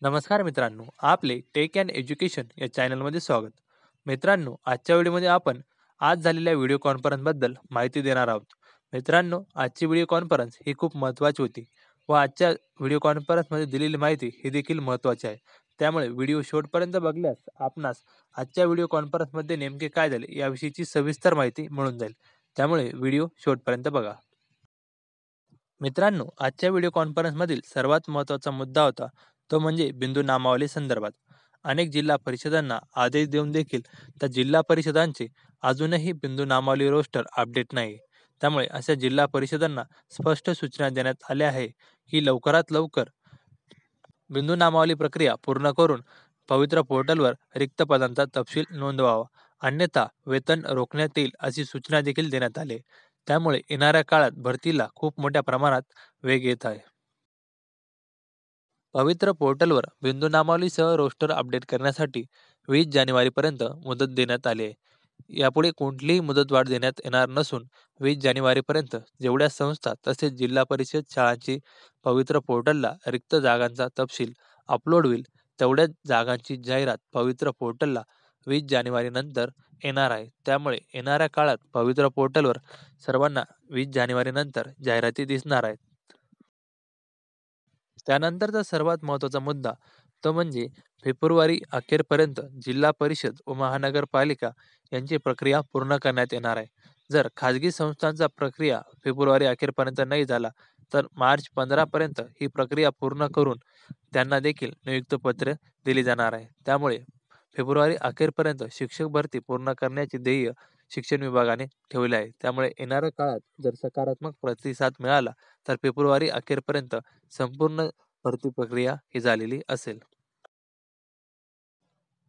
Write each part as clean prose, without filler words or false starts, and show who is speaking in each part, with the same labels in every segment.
Speaker 1: नमस्कार मित्रांनो, आपले टेक अँड एज्युकेशन या चॅनलमध्ये स्वागत. मित्रांनो, आजच्या व्हिडिओमध्ये आपण आज झालेल्या व्हिडिओ कॉन्फरन्सबद्दल माहिती देणार आहोत. मित्रांनो, आजची व्हिडिओ कॉन्फरन्स ही खूप महत्त्वाची होती व आजच्या व्हिडिओ कॉन्फरन्समध्ये दिलेली माहिती ही देखील महत्त्वाची आहे. त्यामुळे व्हिडिओ शेवटपर्यंत बघल्यास आपणास आजच्या व्हिडिओ कॉन्फरन्समध्ये नेमके काय झाले याविषयीची सविस्तर माहिती मिळून जाईल. त्यामुळे व्हिडिओ शेवटपर्यंत बघा. मित्रांनो, आजच्या व्हिडिओ कॉन्फरन्समधील सर्वात महत्त्वाचा मुद्दा होता तो म्हणजे बिंदू नामावली संदर्भात. अनेक जिल्हा परिषदांना आदेश देऊन देखील त्या जिल्हा परिषदांचे अजूनही बिंदू नामावली रोस्टर अपडेट नाही. त्यामुळे अशा जिल्हा परिषदांना स्पष्ट सूचना देण्यात आल्या आहे की लवकरात लवकर बिंदू नामावली प्रक्रिया पूर्ण करून पवित्र पोर्टलवर रिक्त पदांचा तपशील नोंदवावा, अन्यथा वेतन रोखण्यात येईल अशी सूचना देखील देण्यात आली. त्यामुळे येणाऱ्या काळात भरतीला खूप मोठ्या प्रमाणात वेग येत आहे. पवित्र पोर्टलवर बिंदू नामावलीसह रोस्टर अपडेट करण्यासाठी 20 जानेवारीपर्यंत मुदत देण्यात आली आहे. यापुढे कोणतीही मुदतवाढ देण्यात येणार नसून 20 जानेवारीपर्यंत जेवढ्या संस्था तसेच जिल्हा परिषद शाळांची पवित्र पोर्टलला रिक्त जागांचा तपशील अपलोड होईल तेवढ्याच जागांची जाहिरात पवित्र पोर्टलला 20 जानेवारीनंतर येणार आहे. त्यामुळे येणाऱ्या काळात पवित्र पोर्टलवर सर्वांना 20 जानेवारीनंतर जाहिराती दिसणार आहेत. त्यानंतरचा सर्वात महत्त्वाचा मुद्दा तो म्हणजे फेब्रुवारी अखेरपर्यंत जिल्हा परिषद व महानगरपालिका यांची प्रक्रिया पूर्ण करण्यात येणार आहे. जर खाजगी संस्थांचा प्रक्रिया फेब्रुवारी अखेरपर्यंत नाही झाला तर मार्च 15 पर्यंत ही प्रक्रिया पूर्ण करून त्यांना देखील नियुक्त पत्र दिले जाणार आहे. त्यामुळे फेब्रुवारी अखेरपर्यंत शिक्षक भरती पूर्ण करण्याचे ध्येय शिक्षण विभागाने ठेवले आहे. त्यामुळे येणाऱ्या काळात जर सकारात्मक प्रतिसाद मिळाला तर फेब्रुवारी अखेरपर्यंत संपूर्ण भरती प्रक्रिया ही झालेली असेल.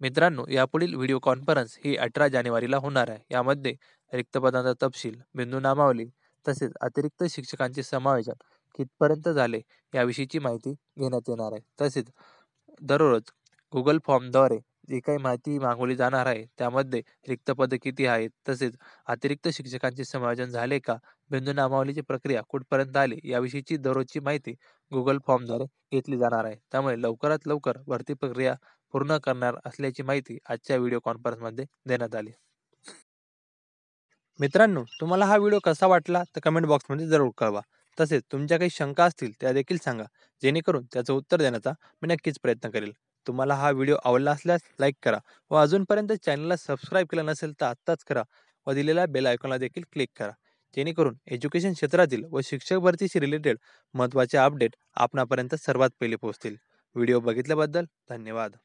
Speaker 1: मित्रांनो, यापुढील व्हिडिओ कॉन्फरन्स ही 18 जानेवारीला होणार आहे. यामध्ये रिक्त पदांचा तपशील, बिंदू नामावली तसेच अतिरिक्त शिक्षकांचे समायोजन कितपर्यंत झाले याविषयीची माहिती घेण्यात येणार आहे. तसेच दररोज गुगल फॉर्मद्वारे जी काही माहिती मागवली जाणार आहे त्यामध्ये रिक्त पदे किती आहेत, तसेच अतिरिक्त शिक्षकांचे समायोजन झाले का, बिंदू नामावलीची प्रक्रिया कुठपर्यंत आली याविषयीची दररोजची माहिती गुगल फॉर्मद्वारे घेतली जाणार आहे. त्यामुळे लवकरात लवकर भरती प्रक्रिया पूर्ण करणार असल्याची माहिती आजच्या व्हिडिओ कॉन्फरन्समध्ये देण्यात आली. मित्रांनो, तुम्हाला हा व्हिडिओ कसा वाटला तर कमेंट बॉक्समध्ये जरूर कळवा. तसेच तुमच्या काही शंका असतील त्या देखील सांगा, जेणेकरून त्याचं उत्तर देण्याचा मी नक्कीच प्रयत्न करेल. तुम्हाला हा व्हिडिओ आवडला असल्यास लाईक करा व अजूनपर्यंत चॅनलला सबस्क्राईब केलं नसेल तर आत्ताच करा व दिलेल्या बेल आयकॉनला देखील क्लिक करा, जेणेकरून एज्युकेशन क्षेत्रातील व शिक्षक भरतीशी रिलेटेड महत्त्वाचे अपडेट आपणापर्यंत सर्वात पहिले पोहोचतील. व्हिडिओ बघितल्याबद्दल धन्यवाद.